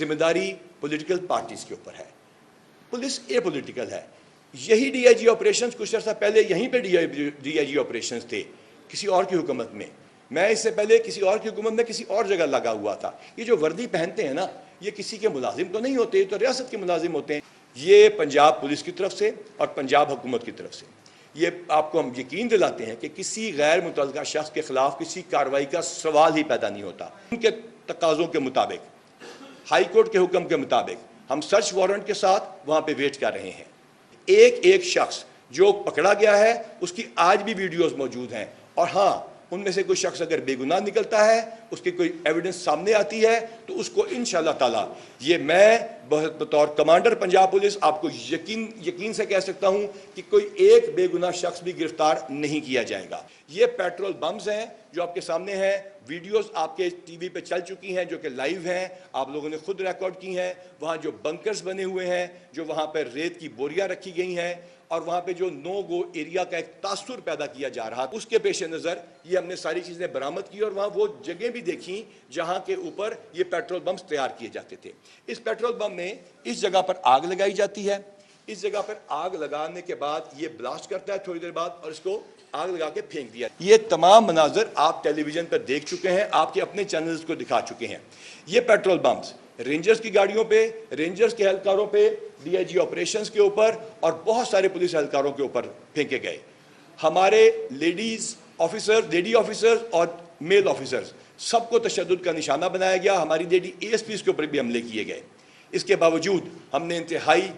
जिम्मेदारी political parties के ऊपर है। पुलिस एपॉलिटिकल है। यही डीआईजी ऑपरेशंस कुछ अर्सा पहले यहीं पे डीआईजी ऑपरेशंस थे किसी और की हुकूमत में। मैं इससे पहले किसी और की हुकूमत में किसी और जगह लगा हुआ था। ये जो वर्दी पहनते हैं ना, ये किसी के मुलाजिम तो नहीं होते, ये तो रियासत के मुलाजिम होते हैं। ये पंजाब पुलिस की तरफ से और पंजाब हुकूमत की तरफ से ये आपको हम यकीन दिलाते हैं कि किसी गैर मुतल्लका शख्स के खिलाफ किसी कार्रवाई का सवाल ही पैदा नहीं होता। उनके तकाज़ों के मुताबिक, हाई कोर्ट के हुक्म के मुताबिक हम सर्च वारंट के साथ वहाँ पे वेट कर रहे हैं। एक एक शख्स जो पकड़ा गया है उसकी आज भी वीडियोस मौजूद हैं, और हाँ, उनमें से कोई शख्स अगर बेगुनाह निकलता है, उसकी कोई एविडेंस सामने आती है, तो उसको इंशाअल्लाह ताला, ये मैं बतौर कमांडर पंजाब पुलिस आपको यकीन से कह सकता हूं कि कोई एक बेगुनाह शख्स भी गिरफ्तार नहीं किया जाएगा। ये पेट्रोल बम्स हैं जो आपके सामने हैं। वीडियोस आपके टीवी पे चल चुकी हैं जो कि लाइव हैं, आप लोगों ने खुद रिकॉर्ड की हैं। वहाँ जो बंकर्स बने हुए हैं, जो वहाँ पर रेत की बोरियां रखी गई हैं, और वहाँ पे जो नो गो एरिया का एक तासुर पैदा किया जा रहा, उसके पेश नज़र ये हमने सारी चीज़ें बरामद की और वहाँ वो जगह भी देखी जहाँ के ऊपर ये पेट्रोल बम्स तैयार किए जाते थे। इस पेट्रोल बम में इस जगह पर आग लगाई जाती है। इस जगह पर आग लगाने के बाद ये ब्लास्ट करता है थोड़ी देर बाद, और इसको आग लगा के फेंक दिया। ये तमाम मनाजर आप टेलीविजन पर देख चुके हैं, आपके अपने चैनल्स को दिखा चुके हैं। ये पेट्रोल बम्स रेंजर्स की गाड़ियों पे, रेंजर्स के एहलकारों पे, डीआईजी ऑपरेशंस के ऊपर और बहुत सारे पुलिस एहलकारों के ऊपर फेंके गए। हमारे लेडी ऑफिसर्स और मेल ऑफिसर्स सबको तशद्दुद का निशाना बनाया गया। हमारी लेडी एएसपीज के ऊपर भी हमले किए गए। इसके बावजूद हमने इंतहाई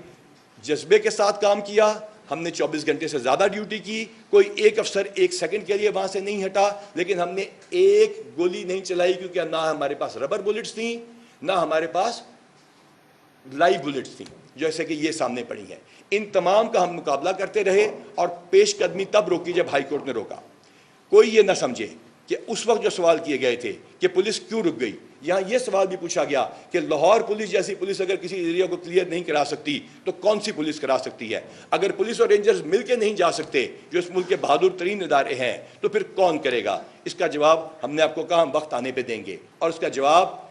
जज्बे के साथ काम किया। हमने 24 घंटे से ज़्यादा ड्यूटी की। कोई एक अफसर एक सेकंड के लिए वहाँ से नहीं हटा, लेकिन हमने एक गोली नहीं चलाई, क्योंकि ना हमारे पास रबर बुलेट्स थी, ना हमारे पास लाइव बुलेट्स थी जैसे कि ये सामने पड़ी हैं। इन तमाम का हम मुकाबला करते रहे और पेशकदमी तब रोकी जब हाई कोर्ट ने रोका। कोई ये ना समझे कि उस वक्त जो सवाल किए गए थे कि पुलिस क्यों रुक गई, यहाँ ये सवाल भी पूछा गया कि लाहौर पुलिस जैसी पुलिस अगर किसी एरिया को क्लियर नहीं करा सकती तो कौन सी पुलिस करा सकती है। अगर पुलिस और रेंजर्स मिलकर नहीं जा सकते, जो इस मुल्क के बहादुर तरीन इदारे हैं, तो फिर कौन करेगा। इसका जवाब हमने आपको कहा हम वक्त आने पर देंगे, और इसका जवाब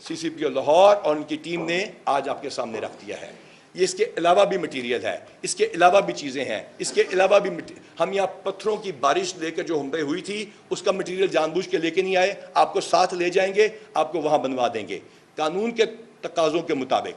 सीसीपीओ लाहौर और उनकी टीम ने आज आपके सामने रख दिया है। ये इसके अलावा भी मटीरियल है, इसके अलावा भी चीज़ें हैं, इसके अलावा भी हम यहाँ पत्थरों की बारिश लेकर जो हम पे हुई थी उसका मटीरियल जानबूझ के लेके नहीं आए, आपको साथ ले जाएंगे, आपको वहाँ बनवा देंगे। कानून के तकाज़ों के मुताबिक,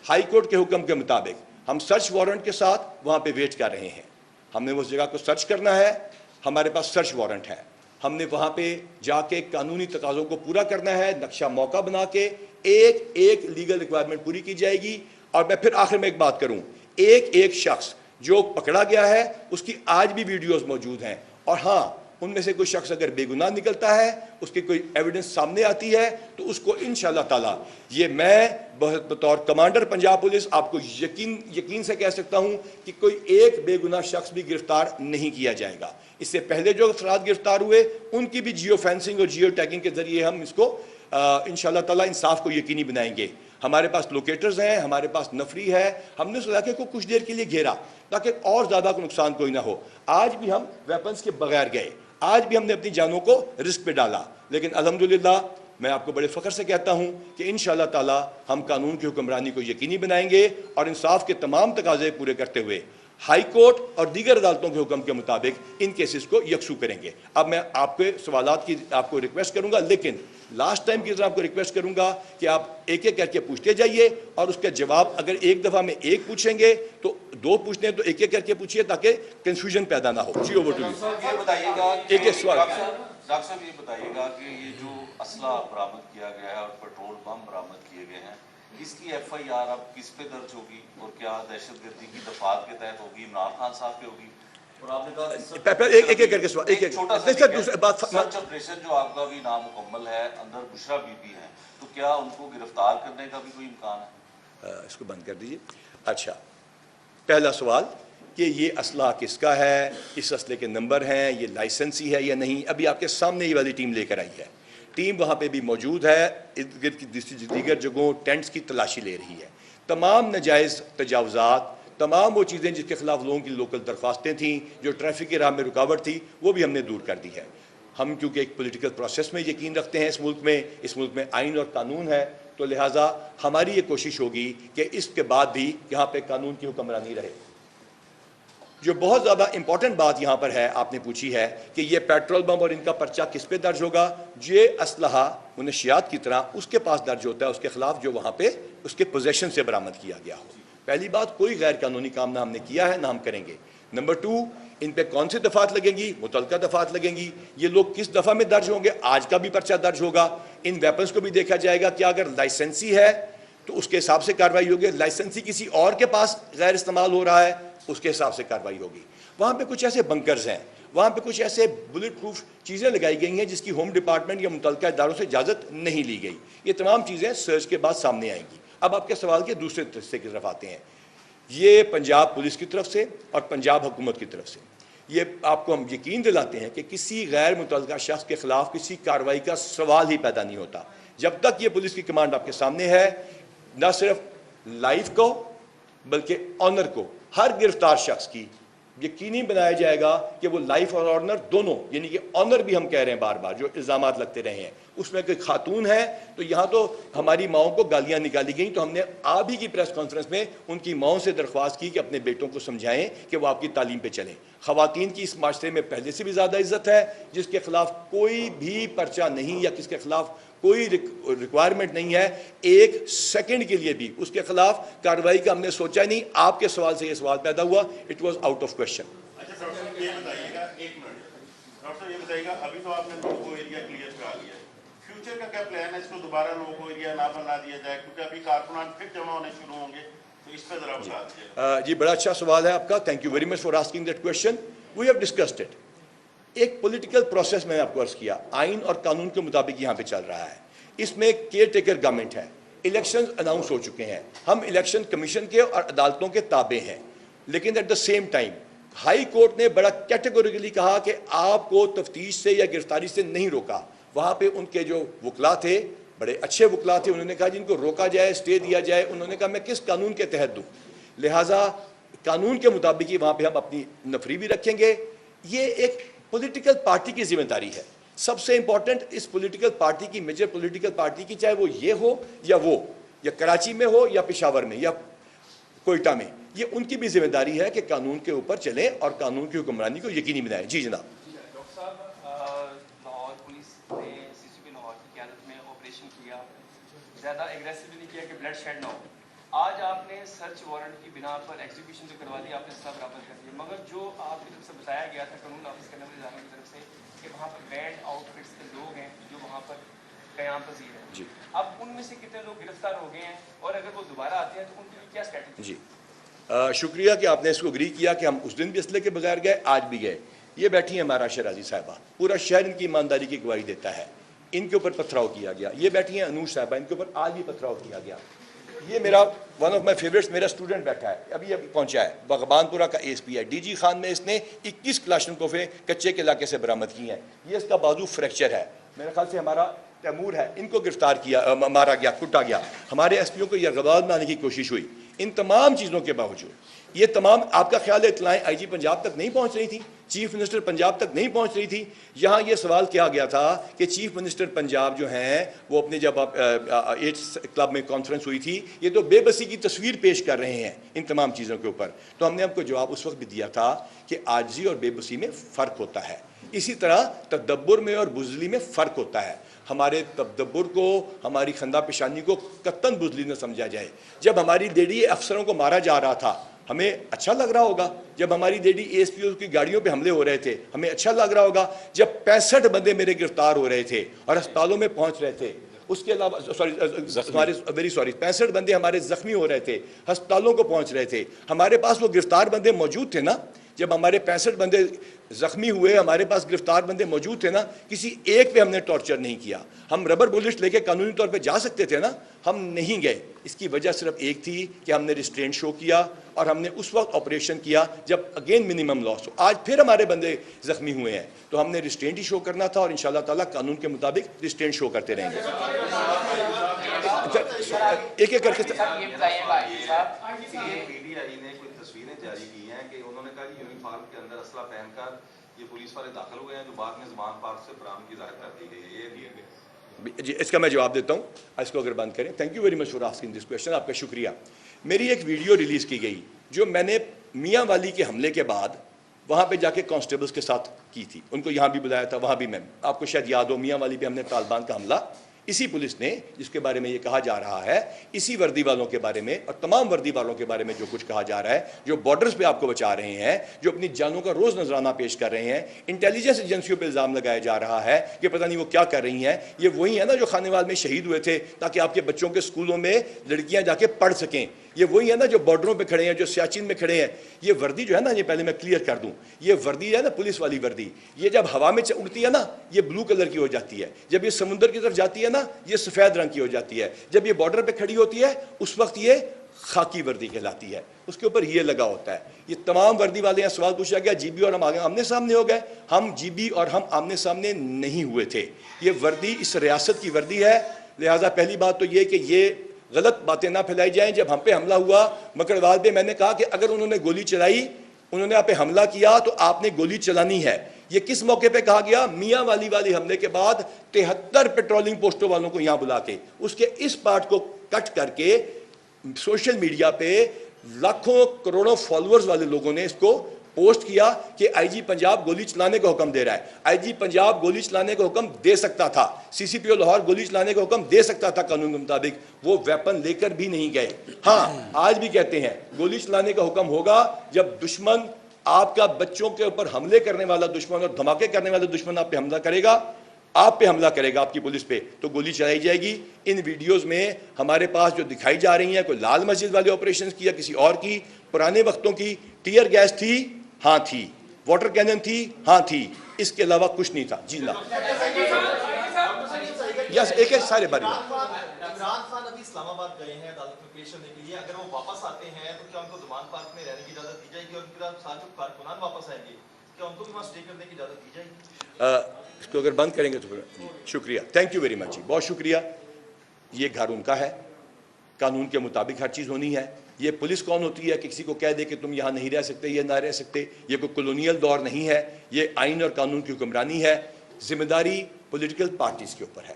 हाई कोर्ट के हुक्म के मुताबिक हम सर्च वारंट के साथ वहाँ पे वेट कर रहे हैं। हमने उस जगह को सर्च करना है, हमारे पास सर्च वारंट है। हमने वहाँ पे जाके कानूनी तकाज़ों को पूरा करना है। नक्शा मौका बना के एक एक लीगल रिक्वायरमेंट पूरी की जाएगी। और मैं फिर आखिर में एक बात करूं, एक एक शख्स जो पकड़ा गया है उसकी आज भी वीडियोस मौजूद हैं, और हाँ, उनमें से कोई शख्स अगर बेगुनाह निकलता है, उसकी कोई एविडेंस सामने आती है, तो उसको इंशाअल्लाह ताला, ये मैं बतौर कमांडर पंजाब पुलिस आपको यकीन से कह सकता हूं कि कोई एक बेगुनाह शख्स भी गिरफ्तार नहीं किया जाएगा। इससे पहले जो अफराद गिरफ्तार हुए उनकी भी जियो फेंसिंग और जियो टैगिंग के जरिए हम इसको इंशाअल्लाह ताला इंसाफ को यकीनी बनाएंगे। हमारे पास लोकेटर्स हैं, हमारे पास नफरी है। हमने उस इलाके को कुछ देर के लिए घेरा ताकि और ज़्यादा नुकसान कोई ना हो। आज भी हम वेपन्स के बगैर गए, आज भी हमने अपनी जानों को रिस्क पे डाला, लेकिन अल्हम्दुलिल्लाह मैं आपको बड़े फ़ख्र से कहता हूँ कि इंशाअल्लाह ताला हम कानून की हुक्मरानी को यकीनी बनाएंगे और इंसाफ के तमाम तकाज़े पूरे करते हुए हाई कोर्ट और दीगर अदालतों के हुक्म के मुताबिक इन केसेस को यकसू करेंगे। अब मैं आपके सवालात की आपको रिक्वेस्ट करूंगा, लेकिन लास्ट टाइम की तरह आपको रिक्वेस्ट करूंगा कि आप एक एक करके पूछते जाइए, और उसका जवाब अगर एक दफ़ा में एक पूछेंगे तो दो पूछते हैं तो एक एक करके पूछिए ताकि कंफ्यूजन पैदा ना हो। जी, ओवर टू यू। एक एक सवाल। डॉक्टर साहब ये बताइएगा कि ये जो असला बरामद किया गया है और पेट्रोल बम बरामद किए गए हैं, इसकी एफआईआर अब किस पे दर्ज होगी और क्या दहशतगर्दी की दफात के तहत होगी, इमरान खान साहब पे होगी? और आपने कहा एक एक करके सवाल, एक छोटा सा बात, सर्च ऑपरेशन जो आपका भी नामुकम्मल है, अंदर बुशरा बीबी है, तो क्या उनको गिरफ्तार करने का भी कोई इम्कान है? इसको बंद कर दीजिए। अच्छा, पहला सवाल कि ये असला किसका है, इस असले के नंबर हैं, ये लाइसेंसी है या नहीं, अभी आपके सामने ये वाली टीम लेकर आई है। टीम वहाँ पे भी मौजूद है, इर्द गिर्द की दीगर जगहों टेंट्स की तलाशी ले रही है। तमाम नाजायज़ तजावज़ात, तमाम वो चीज़ें जिसके खिलाफ लोगों की लोकल दरख्वास्तें थीं, जो ट्रैफिक की राह में रुकावट थी, वो भी हमने दूर कर दी है। हम क्योंकि एक पॉलिटिकल प्रोसेस में यकीन रखते हैं, इस मुल्क में आइन और कानून है, तो लिहाजा हमारी ये कोशिश होगी कि इसके बाद भी यहाँ पे कानून की हुक्मरानी रहे। जो बहुत ज़्यादा इंपॉर्टेंट बात यहाँ पर है, आपने पूछी है कि ये पेट्रोल बम और इनका पर्चा किस पे दर्ज होगा। ये असलहा मुनशियात की तरह उसके पास दर्ज होता है, उसके खिलाफ जो वहाँ पे उसके पोजेशन से बरामद किया गया हो। पहली बात, कोई गैर कानूनी काम ना हमने किया है ना हम करेंगे। नंबर 2, इन पे कौन सी दफात लगेंगी, मुतलका दफात लगेंगी, ये लोग किस दफ़ा में दर्ज होंगे, आज का भी पर्चा दर्ज होगा। इन वेपन्स को भी देखा जाएगा कि अगर लाइसेंसी है तो उसके हिसाब से कार्रवाई होगी, लाइसेंसी किसी और के पास गैर इस्तेमाल हो रहा है उसके हिसाब से कार्रवाई होगी। वहाँ पे कुछ ऐसे बंकर्स हैं, वहाँ पे कुछ ऐसे बुलेट प्रूफ चीज़ें लगाई गई हैं जिसकी होम डिपार्टमेंट या मुतलका इदारों से इजाज़त नहीं ली गई। ये तमाम चीज़ें सर्च के बाद सामने आएंगी। अब आपके सवाल के दूसरे हिस्से की तरफ आते हैं। ये पंजाब पुलिस की तरफ से और पंजाब हुकूमत की तरफ से ये आपको हम यकीन दिलाते हैं कि किसी गैर मुतल्लका शख्स के खिलाफ किसी कार्रवाई का सवाल ही पैदा नहीं होता जब तक ये पुलिस की कमांड आपके सामने है। न सिर्फ लाइफ को बल्कि ऑनर को हर गिरफ्तार शख्स की यकीनी बनाया जाएगा कि वो लाइफ और ऑनर दोनों, यानी कि ऑनर भी हम कह रहे हैं बार बार जो इल्ज़ामात लगते रहे हैं, उसमें कोई खातून है तो यहाँ तो हमारी माओं को गालियाँ निकाली गई, तो हमने आप ही की प्रेस कॉन्फ्रेंस में उनकी माओं से दरख्वास्त की कि अपने बेटों को समझाएं कि वो आपकी तालीम पे चलें। ख़वातीन की इस माशरे में पहले से भी ज़्यादा इज्जत है, जिसके खिलाफ कोई भी पर्चा नहीं या किसके खिलाफ कोई रिक्वायरमेंट नहीं है, एक सेकंड के लिए भी उसके खिलाफ कार्रवाई का हमने सोचा नहीं। आपके सवाल से ये सवाल पैदा हुआ, it was out of question. अच्छा डॉक्टर साहब ये बताइएगा, एक मिनट डॉक्टर साहब ये बताइएगा, अभी तो आपने लोगों को एरिया क्लियर करा दिया है, फ्यूचर का क्या प्लान है? इसको दोबारा लोगों को एरिया ना बना दिया जाए, क्योंकि अभी कारकुनान फिर जमा होने शुरू होंगे, तो इस पर जरा बता दीजिए। जी बड़ा अच्छा सवाल है आपका, thank you very much for asking that question. We have discussed it. एक पॉलिटिकल प्रोसेस मैंने आपको अर्ज किया, आइन और कानून के मुताबिक यहाँ पे चल रहा है। इसमें केयर टेकर गवर्नमेंट है, इलेक्शंस अनाउंस हो चुके हैं, हम इलेक्शन कमीशन के और अदालतों के ताबे हैं, लेकिन at the same time high court ने बड़ा कैटेगोरिकली कहा कि आपको तफ्तीश से या गिरफ्तारी से नहीं रोका। वहाँ पे उनके जो वकला थे, बड़े अच्छे वकला थे, उन्होंने कहा जिनको रोका जाए, स्टे दिया जाए, उन्होंने कहा मैं किस कानून के तहत दूँ, लिहाजा कानून के मुताबिक ही वहाँ पर हम अपनी नफरी भी रखेंगे। ये एक पॉलिटिकल पार्टी की जिम्मेदारी है, सबसे इंपॉर्टेंट इस पॉलिटिकल पार्टी की, मेजर पॉलिटिकल पार्टी की, चाहे वो ये हो या वो, या कराची में हो या पेशावर में या कोयटा में, ये उनकी भी जिम्मेदारी है कि कानून के ऊपर चलें और कानून की हुक्मरानी को यकीनी बनाएं। जी जनाब। डॉक्टर साहब, लाहौर पुलिस ने सीसीपी लाहौर की क़यादत में ऑपरेशन किया, ज़्यादा एग्रेसिवली किया कि ब्लड शेड ना हो। आज आपने सर्च वारंट की बिना पर एग्जीक्यूशन जो करवा दी, आपने सब बराबर कर दिया, मगर जो आपकी तरफ से बताया गया था कानून नाफिज करने वाले इदारों की तरफ से कि वहाँ पर बैंड आउटफिट्स के लोग हैं जो वहाँ पर क़याम पज़ीर हैं, जी अब उनमें से कितने लोग गिरफ्तार हो गए हैं और अगर वो दोबारा आते हैं तो उनकी क्या स्ट्रैटेजी? जी शुक्रिया कि आपने इसको अग्री किया कि हम उस दिन भी असले के बगैर गए, आज भी गए। ये बैठी हैं हमारा शराजी साहिबा, पूरा शहर इनकी ईमानदारी की गवाही देता है। इनके ऊपर पथराव किया गया। ये बैठी हैं अनूश साहिबा, इनके ऊपर आज भी पथराव किया गया। ये मेरा वन ऑफ माई फेवरेट्स, मेरा स्टूडेंट बैठा है, अभी अभी पहुंचा है, बगबानपुरा का एसपी है, डीजी खान में इसने 21 क्लाशनकोफे कच्चे के इलाके से बरामद की हैं। ये इसका बाजू फ्रैक्चर है, मेरे ख्याल से हमारा तैमूर है, इनको गिरफ्तार किया, मारा गया, कुटा गया। हमारे एसपीओ को यह गवाह बनाने की कोशिश हुई। इन तमाम चीज़ों के बावजूद ये तमाम, आपका ख्याल है इतलाएँ आईजी पंजाब तक नहीं पहुंच रही थी, चीफ मिनिस्टर पंजाब तक नहीं पहुंच रही थी। यहाँ ये सवाल किया गया था कि चीफ मिनिस्टर पंजाब जो हैं वो अपने, जब एड्स क्लब में कॉन्फ्रेंस हुई थी, ये तो बेबसी की तस्वीर पेश कर रहे हैं इन तमाम चीज़ों के ऊपर। तो हमने आपको जवाब उस वक्त भी दिया था कि आजिज़ी और बेबसी में फ़र्क होता है, इसी तरह तदब्बुर में और बुज़दिली में फ़र्क होता है। हमारे तदब्बुर को, हमारी खंदा पेशानी को कत्तन बुज़दिली न समझा जाए। जब हमारी लेडी अफसरों को मारा जा रहा था हमें अच्छा लग रहा होगा, जब हमारी लेडी एएसपीओ की गाड़ियों पे हमले हो रहे थे हमें अच्छा लग रहा होगा, जब 65 बंदे मेरे गिरफ्तार हो रहे थे और अस्पतालों में पहुंच रहे थे, उसके अलावा हमारे वेरी सॉरी 65 बंदे हमारे जख्मी हो रहे थे, अस्पतालों को पहुंच रहे थे, हमारे पास वो गिरफ्तार बंदे मौजूद थे ना। जब हमारे 65 बंदे जख्मी हुए, हमारे पास गिरफ्तार बंदे मौजूद थे ना, किसी एक पे हमने टॉर्चर नहीं किया। हम रबर बुलेट लेके कानूनी तौर पे जा सकते थे ना, हम नहीं गए। इसकी वजह सिर्फ एक थी कि हमने रिस्ट्रेंट शो किया और हमने उस वक्त ऑपरेशन किया जब अगेन मिनिमम लॉस हो। आज फिर हमारे बंदे जख्मी हुए हैं तो हमने रिस्ट्रेंट ही शो करना था और इंशाल्लाह ताला कानून के मुताबिक रिस्ट्रेंट शो करते रहेंगे। एक एक करके पीडीआई ने कुछ तस्वीरें जारी की हैं कि उन्होंने कहा कि यूनिफॉर्म के अंदर असला पहनकर ये पुलिस वाले दाखिल हुए हैं, जो बाद में ज़मान पार्क से बरामदगी जाहिर कर दी गई है। ये जी, इसका मैं जवाब देता हूँ, इसको अगर बंद करें। Thank you very much for asking this question, आपका शुक्रिया। मेरी एक वीडियो रिलीज़ की गई जो मैंने मियाँ वाली के हमले के बाद वहाँ पे जाके कांस्टेबल्स के साथ की थी। उनको यहाँ भी बुलाया था, वहाँ भी मैं, आपको शायद याद हो, मियाँ वाली पे हमने तालिबान का हमला, इसी पुलिस ने, जिसके बारे में ये कहा जा रहा है, इसी वर्दी वालों के बारे में और तमाम वर्दी वालों के बारे में जो कुछ कहा जा रहा है, जो बॉर्डर्स पे आपको बचा रहे हैं, जो अपनी जानों का रोज़ नजराना पेश कर रहे हैं, इंटेलिजेंस एजेंसियों पे इल्ज़ाम लगाया जा रहा है कि पता नहीं वो क्या कर रही हैं। ये वही है ना जो खानेवाल में शहीद हुए थे ताकि आपके बच्चों के स्कूलों में लड़कियां जाके पढ़ सकें। ये वही है ना जो बॉर्डरों पे खड़े हैं, जो सियाचिन में खड़े हैं। ये वर्दी जो है ना, ये पहले मैं क्लियर कर दूं, ये वर्दी है ना पुलिस वाली वर्दी, ये जब हवा में उड़ती है ना, ये ब्लू कलर की हो जाती है। जब ये समुद्र की तरफ जाती है ना, ये सफ़ेद रंग की हो जाती है। जब ये बॉर्डर पे खड़ी होती है उस वक्त ये खाकी वर्दी कहलाती है, उसके ऊपर ये लगा होता है। ये तमाम वर्दी वाले यहाँ सवाल पूछा गया, जीबी और हम आगे आमने सामने हो गए। हम जीबी और हम आमने सामने नहीं हुए थे। ये वर्दी इस रियासत की वर्दी है, लिहाजा पहली बात तो ये कि ये गलत बातें ना फैलाई जाएं। जब हम पे हमला हुआ मकड़वाल पे, मैंने कहा कि अगर उन्होंने गोली चलाई, उन्होंने आप पे हमला किया तो आपने गोली चलानी है। ये किस मौके पे कहा गया? मियाँ वाली हमले के बाद 73 पेट्रोलिंग पोस्टों वालों को यहाँ बुला के, उसके इस पार्ट को कट करके सोशल मीडिया पे लाखों करोड़ों फॉलोअर्स वाले लोगों ने इसको पोस्ट किया कि आईजी पंजाब गोली चलाने का हुक्म दे रहा है। आईजी पंजाब गोली चलाने का हुक्म दे सकता था, सीसीपीओ लाहौर गोली चलाने का हुक्म दे सकता था कानून के मुताबिक, वो वेपन लेकर भी नहीं गए। हाँ, आज भी कहते हैं गोली चलाने का हुक्म होगा जब दुश्मन, आपका बच्चों के ऊपर हमले करने वाला दुश्मन और धमाके करने वाला दुश्मन आप पे हमला करेगा, आप पे हमला करेगा, आपकी पुलिस पे, तो गोली चलाई जाएगी। इन वीडियोस में हमारे पास जो दिखाई जा रही हैं, कोई लाल मस्जिद वाले ऑपरेशन की या किसी और की, पुराने वक्तों की, टियर गैस थी, हाँ थी, वाटर कैनन थी, हाँ थी, इसके अलावा कुछ नहीं था। जी ना, यस, एक एक सारे बारे में। इमरान खान अभी इस्लामाबाद गए हैं अदालत में पेश होने के लिए, अगर वो वापस आते हैं तो क्या उनको दुमान पार्क में रहने की इजाजत दी जाएगी, और उनके साथ जो कारकुनान वापस आएंगे क्या उनको भी वहाँ स्टे करने की इजाजत दी जाएगी? इसको अगर बंद करेंगे तो फिर शुक्रिया, थैंक यू वेरी मच जी, बहुत शुक्रिया। ये घर उनका है, कानून के मुताबिक हर चीज़ होनी है। ये पुलिस कौन होती है कि किसी को कह दे कि तुम यहाँ नहीं रह सकते, ये ना रह सकते? ये कोई कॉलोनियल दौर नहीं है, ये आइन और कानून की हुक्मरानी है। जिम्मेदारी पॉलिटिकल पार्टीज़ के ऊपर है,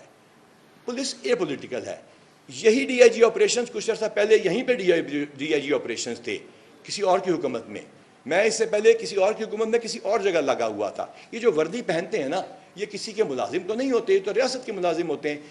पुलिस एपॉलिटिकल है। यही डीआईजी ऑपरेशंस कुछ अर्सा पहले यहीं पे डीआईजी ऑपरेशंस थे, किसी और की हुकूमत में। मैं इससे पहले किसी और की हुकूमत में किसी और जगह लगा हुआ था। ये जो वर्दी पहनते हैं ना, ये किसी के मुलाजिम तो नहीं होते, ये तो रियासत के मुलाजिम होते हैं।